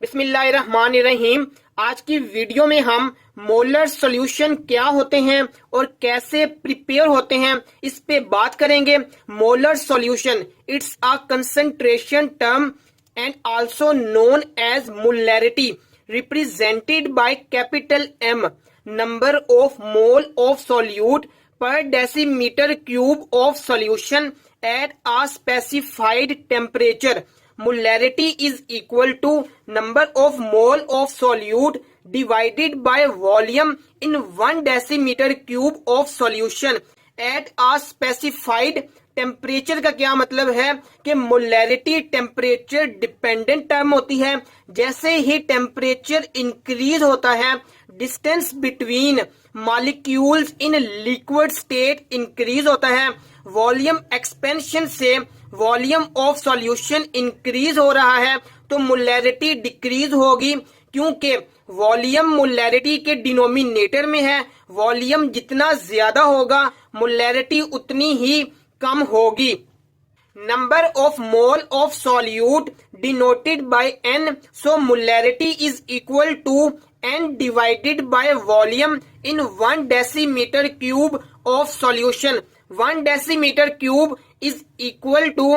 बिस्मिल्लाहिर्रहमानिर्रहीम। आज की वीडियो में हम मोलर सॉल्यूशन क्या होते हैं और कैसे प्रिपेयर होते हैं इस पे बात करेंगे। Molar solution it's a concentration term and also known as molarity represented by capital M number of mole of solute per decimeter cube of solution at a specified temperature. Molarity is equal to number of mole of solute divided by volume in 1 decimeter cube of solution at a specified temperature का क्या मतलब है कि molarity temperature dependent term होती है। जैसे ही temperature increase होता है distance between molecules in liquid state increase होता है। वॉल्यूम एक्सपेंशन से वॉल्यूम ऑफ सॉल्यूशन इंक्रीज हो रहा है तो मोलैरिटी डिक्रीज होगी, क्योंकि वॉल्यूम मोलैरिटी के डिनोमिनेटर में है। वॉल्यूम जितना ज्यादा होगा मोलैरिटी उतनी ही कम होगी। Number of mole of solute denoted by N, so molarity is equal to N divided by volume in 1 decimetre cube of solution. 1 decimetre cube is equal to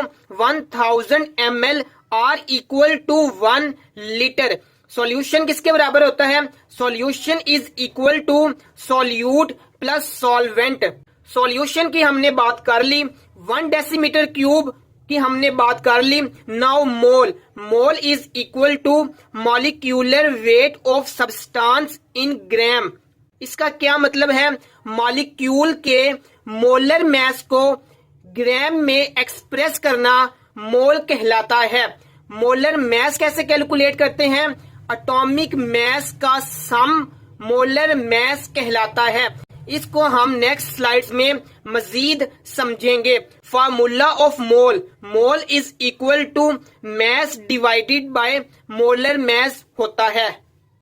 1000 ml और इक्वल टू 1 लीटर। सॉल्यूशन किसके बराबर होता है? Solution is equal to solute plus solvent. Solution की हमने बात कर ली, 1 decimetre cube की हमने बात कर ली। Now mole, mole is equal to molecular weight of substance in gram. इसका क्या मतलब है? मॉलिक्यूल के मोलर मास को ग्राम में एक्सप्रेस करना मोल कहलाता है। मोलर मास कैसे कैलकुलेट करते हैं? एटॉमिक मास का सम मोलर मास कहलाता है। इसको हम नेक्स्ट स्लाइड्स में मजीद समझेंगे। Formula of mole, mole is equal to mass divided by molar mass होता है।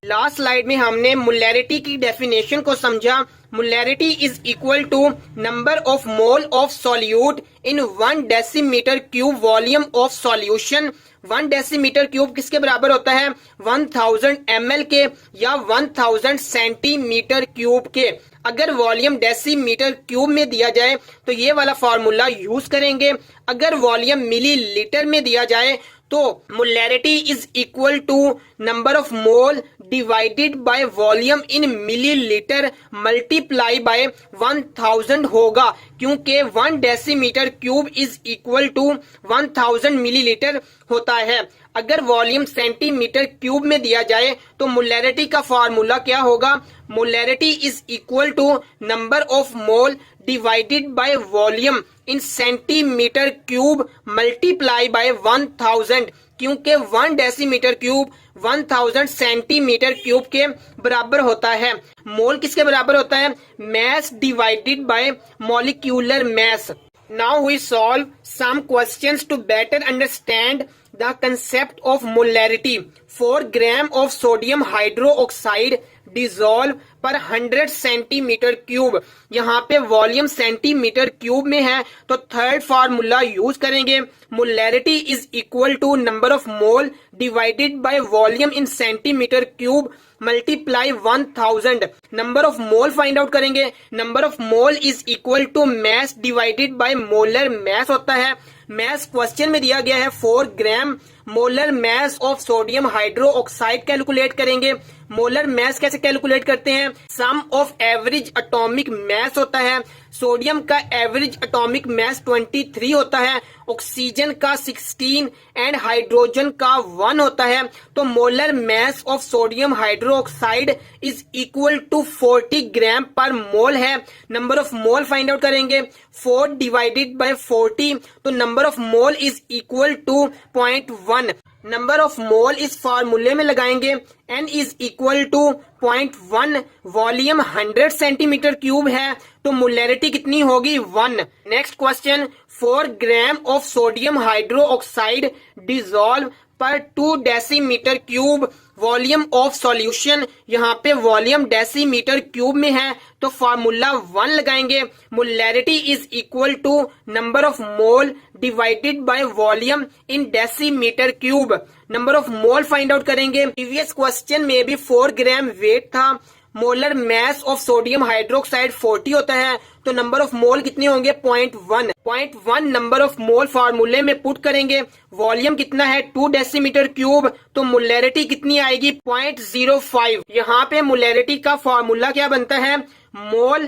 लास्ट स्लाइड में हमने मोलैरिटी की डेफिनेशन को समझा। Molarity is equal to number of mole of solute in 1 decimetre cube volume of solution. 1 decimetre cube किसके बराबर होता है? 1000 ml के या 1000 सेंटीमीटर क्यूब के। अगर वॉल्यूम डेसीमीटर क्यूब में दिया जाए तो ये वाला फॉर्मूला यूज करेंगे। अगर वॉल्यूम मिलीलीटर में दिया जाए तो molarity is equal to number of mole divided by volume in millilitre multiply by 1000 होगा, क्योंकि 1 decimetre cube is equal to 1000 millilitre होता है। अगर वॉल्यूम सेंटीमीटर क्यूब में दिया जाए तो मोलैरिटी का फॉर्मूला क्या होगा? Molarity is equal to number of mole divided by volume in centimetre cube multiply by 1000, क्योंकि 1 डेसीमीटर क्यूब 1000 सेंटीमीटर क्यूब के बराबर होता है। मोल किसके बराबर होता है? Mass divided by molecular mass. Now we solve some questions to better understand the concept of molarity. 4 gram of sodium hydroxide dissolve पर 100 सेंटीमीटर क्यूब। यहाँ पे वॉल्यूम सेंटीमीटर क्यूब में है तो थर्ड फार्मूला यूज करेंगे। Molarity is equal to number of mole divided by volume in centimetre cube multiply 1000। Number of mole find out करेंगे। Number of mole is equal to mass divided by molar mass होता है। Mass question में दिया गया है 4 gram. Molar mass of sodium hydroxide calculate करेंगे। Molar mass कैसे calculate करते हैं? Sum of average atomic mass होता है। सोडियम का एवरेज एटॉमिक मास 23 होता है, ऑक्सीजन का 16 एंड हाइड्रोजन का 1 होता है। तो molar mass of sodium hydroxide is equal to 40 gram per mole है। Number of mole find out करेंगे। 4 डिवाइडेड बाय 40 तो number of mole is equal to 0.1। Number of mole इस फार्मूले में लगाएंगे। N is equal to 0.1। Volume 100 centimetre cube है तो molarity कितनी होगी? 1। Next question, 4 gram of sodium hydroxide dissolve पर 2 decimetre cube volume of solution. यहाँ पे वॉल्यूम डेसीमीटर क्यूब में है तो फार्मूला 1 लगाएंगे। Molarity is equal to number of mole divided by volume in decimetre cube. Number of mole find out करेंगे। Previous question में भी 4 ग्राम वेट था, molar mass of sodium hydroxide 40 होता है, तो नंबर ऑफ मोल कितने होंगे 0.1 नंबर ऑफ मोल फार्मूले में पुट करेंगे। वॉल्यूम कितना है 2 डेसीमीटर क्यूब, तो मोलैरिटी कितनी आएगी 0.05। यहाँ पे मोलैरिटी का फार्मूला क्या बनता है, मोल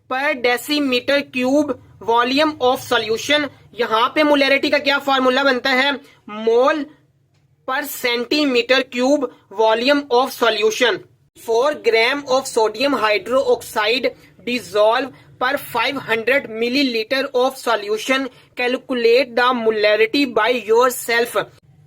पर decimetre cube volume of solution. यहाँ पे मोलैरिटी का क्या फार्मूला बनता है, मोल पर centimetre cube volume of solution. 4 gram of sodium hydroxide dissolve पर 500 millilitre of solution, calculate the molarity by yourself.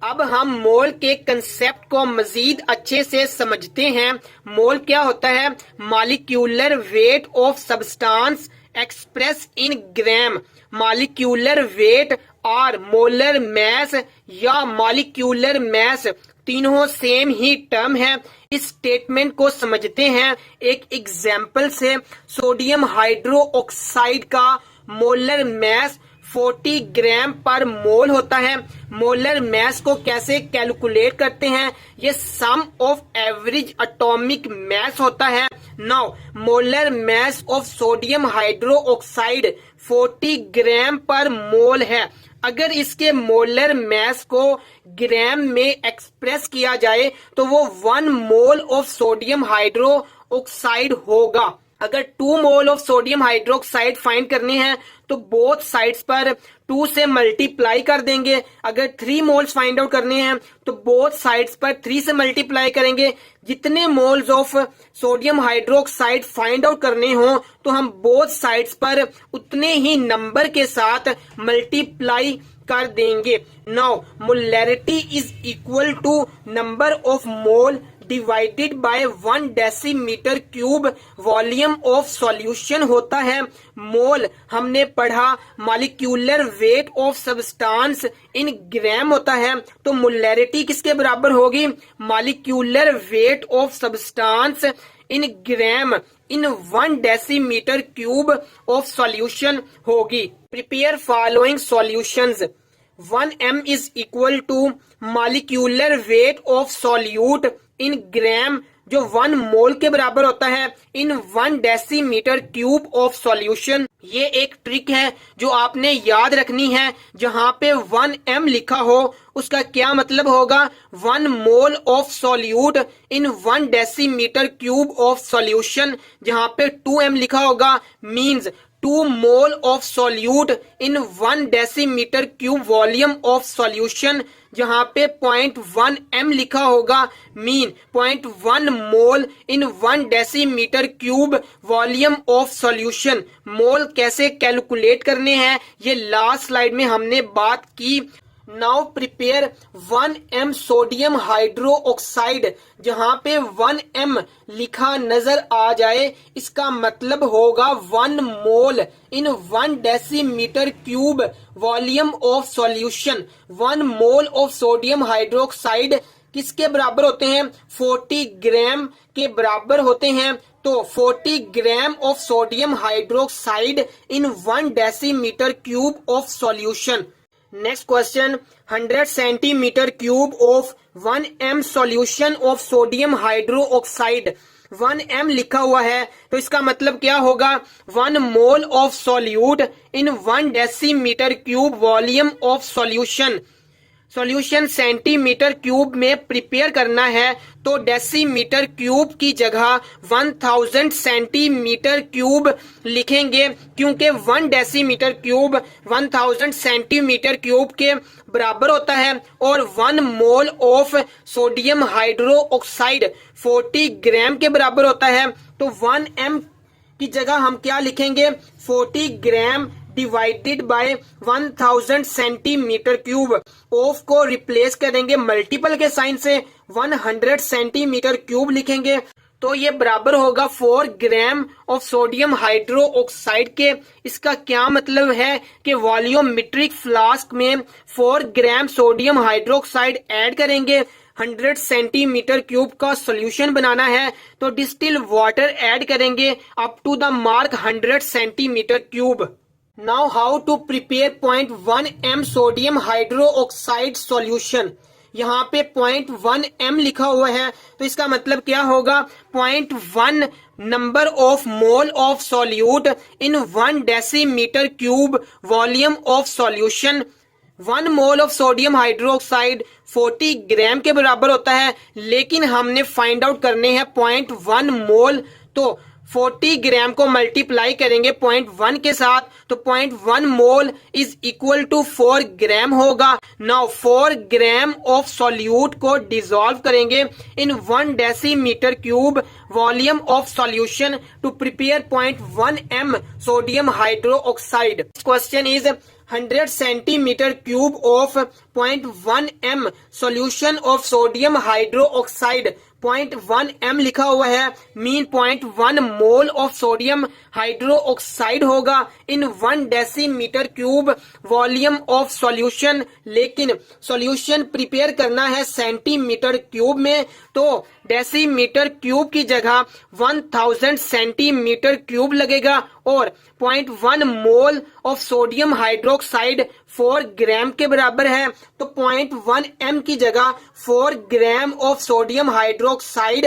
अब हम मोल के कंसेप्ट को मजीद अच्छे से समझते हैं। मोल क्या होता है, molecular weight of substance express in gram. Molecular weight और मोलर मैस या मॉलिक्यूलर मैस तीनों सेम ही टर्म है। इस स्टेटमेंट को समझते हैं एक एग्जाम्पल से। सोडियम हाइड्रोक्साइड का मोलर मैस 40 ग्राम पर मोल होता है। मोलर मैस को कैसे कैलकुलेट करते हैं, ये सम ऑफ एवरेज एटॉमिक मैस होता है। Now molar mass of sodium hydroxide 40 gram per mole है। अगर इसके मोलर मैस को ग्राम में एक्सप्रेस किया जाए तो वो 1 मोल ऑफ सोडियम हाइड्रोक्साइड होगा। अगर 2 mole of sodium hydroxide find करने हैं तो बोथ साइड्स पर 2 से मल्टीप्लाई कर देंगे। अगर 3 मोल्स फाइंड आउट करने हैं तो बोथ साइड्स पर 3 से मल्टीप्लाई करेंगे। जितने moles of sodium hydroxide find out करने हो तो हम बोथ साइड्स पर उतने ही नंबर के साथ मल्टीप्लाई कर देंगे। Now molarity is equal to number of mole divided by 1 decimetre cube volume of solution होता है। मोल हमने पढ़ा molecular weight of substance in gram होता है, तो मोलैरिटी किसके बराबर होगी, molecular weight of substance in gram in 1 decimetre cube of solution होगी। Prepare following solutions. 1m is equal to molecular weight of solute in gram, जो 1 मोल के बराबर होता है इन 1 डेसीमीटर क्यूब ऑफ सॉल्यूशन। ये एक ट्रिक है जो आपने याद रखनी है। जहां पे 1m लिखा हो उसका क्या मतलब होगा, 1 mole of solute in 1 decimetre cube of solution. जहां पे 2m लिखा होगा means 2 mole of solute in 1 decimetre cube volume of solution. जहां पे 0.1 m लिखा होगा mean 0.1 mole in 1 decimetre cube volume of solution. Mole कैसे कैलकुलेट करने हैं ये लास्ट स्लाइड में हमने बात की। Now prepare 1m sodium hydroxide. जहां पे 1m लिखा नजर आ जाए इसका मतलब होगा 1 मोल in 1 decimetre cube volume of solution. 1 mole of sodium hydroxide किसके बराबर होते हैं, 40 ग्राम के बराबर होते हैं। तो 40 ग्राम of sodium hydroxide in 1 decimetre cube of solution. Next question, 100 centimetre cube of 1m solution of sodium hydroxide. 1m लिखा हुआ है तो इसका मतलब क्या होगा, 1 mole of solute in 1 decimetre cube volume of solution. Solution centimetre cube में prepare करना है तो डेसीमीटर क्यूब की जगह 1000 सेंटीमीटर क्यूब लिखेंगे, क्योंकि 1 डेसीमीटर क्यूब 1000 सेंटीमीटर क्यूब के बराबर होता है। और 1 मोल ऑफ सोडियम हाइड्रोक्साइड 40 ग्राम के बराबर होता है। तो 1m की जगह हम क्या लिखेंगे, 40 ग्राम divided by 1000 centimetre cube. Of को रिप्लेस करेंगे मल्टीपल के साइन से, 100 सेंटीमीटर क्यूब लिखेंगे तो ये बराबर होगा 4 ग्राम ऑफ सोडियम हाइड्रोक्साइड के। इसका क्या मतलब है कि वॉल्यूमेट्रिक फ्लास्क में 4 ग्राम सोडियम हाइड्रोक्साइड ऐड करेंगे। 100 सेंटीमीटर क्यूब का सॉल्यूशन बनाना है तो डिस्टिल वाटर ऐड करेंगे up to the mark 100 centimetre cube. Now how to prepare 0.1 m sodium hydroxide solution। यहाँ पे 0.1 m लिखा हुआ है, तो इसका मतलब क्या होगा, 0.1 number of mole of solute in 1 decimetre cube volume of solution. 1 mole of sodium hydroxide 40 ग्राम के बराबर होता है, लेकिन हमने फाइंड आउट करने हैं 0.1 मोल। तो 40 ग्राम को मल्टीप्लाई करेंगे 0.1 के साथ, तो 0.1 mole is equal to 4 gram होगा। नाउ 4 ग्राम ऑफ सॉल्यूट को डिसॉल्व करेंगे in 1 decimetre cube volume of solution to prepare 0.1 m sodium hydroxide. Question is 100 centimetre cube of 0.1 m solution of sodium hydroxide. 0.1 m लिखा हुआ है, mean 0.1 mole of sodium hydroxide होगा in 1 decimetre cube volume of solution. लेकिन solution prepare करना है centimetre cube में, तो decimetre cube की जगह 1000 सेंटीमीटर क्यूब लगेगा और 0.1 mole of sodium hydroxide 4 gram के बराबर है, तो 0.1 m की जगह 4 gram of sodium hydroxide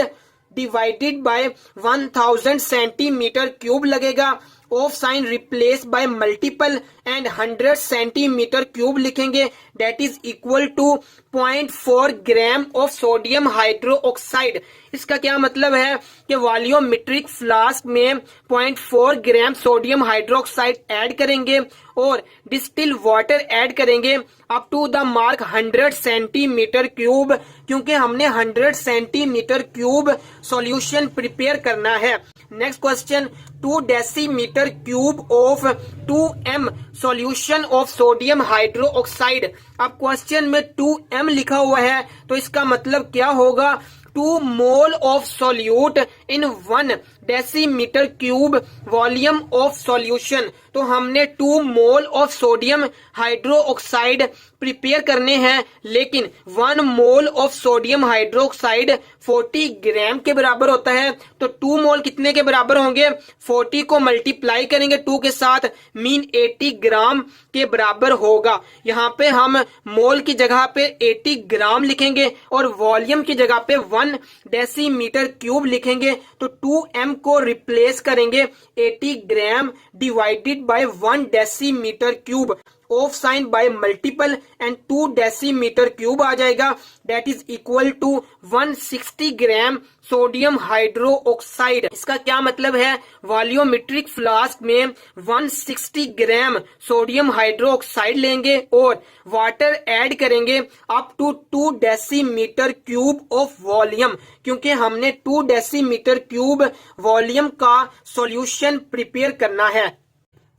divided by 1000 centimetre cube लगेगा। Of sign replace by multiple and 100 centimetre cube लिखेंगे, that is equal to 0.4 gram of sodium hydroxide. इसका क्या मतलब है कि वॉल्यूमेट्रिक फ्लास्क में 0.4 ग्राम सोडियम हाइड्रोक्साइड ऐड करेंगे और डिस्टिल वाटर ऐड करेंगे up to the mark 100 centimetre cube, क्योंकि हमने 100 सेंटीमीटर क्यूब सॉल्यूशन प्रिपेयर करना है। Next question, 2 decimetre cube of 2 m solution of sodium hydroxide. अब क्वेश्चन में 2 m लिखा हुआ है, तो इसका मतलब क्या होगा, 2 mole of solute in 1 decimetre cube volume of solution. तो हमने 2 mole of sodium hydroxide prepare करने हैं, लेकिन 1 मोल ऑफ सोडियम हाइड्रोक्साइड 40 ग्राम के बराबर होता है, तो 2 मोल कितने के बराबर होंगे, 40 को मल्टीप्लाई करेंगे 2 के साथ, मीन 80 ग्राम के बराबर होगा। यहाँ पे हम मोल की जगह पे 80 ग्राम लिखेंगे और वॉल्यूम की जगह पे 1 डेसीमीटर क्यूब लिखेंगे, तो 2m को रिप्लेस करेंगे 80 gram divided by 1 decimetre cube, of sign by multiple and 2 decimetre cube आ जाएगा, that is equal to 160 gram sodium hydroxide. इसका क्या मतलब है, वॉल्यूमेट्रिक फ्लास्क में 160 ग्राम सोडियम हाइड्रोक्साइड लेंगे और वाटर ऐड करेंगे up to 2 decimetre cube of volume, क्योंकि हमने 2 डेसीमीटर क्यूब वॉल्यूम का सॉल्यूशन प्रिपेयर करना है।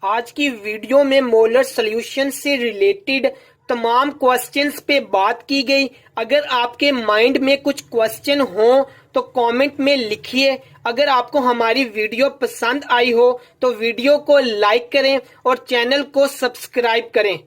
आज की वीडियो में मोलर सॉल्यूशन से रिलेटेड तमाम क्वेश्चंस पे बात की गई। अगर आपके माइंड में कुछ क्वेश्चन हो तो कमेंट में लिखिए। अगर आपको हमारी वीडियो पसंद आई हो तो वीडियो को लाइक करें और चैनल को सब्सक्राइब करें।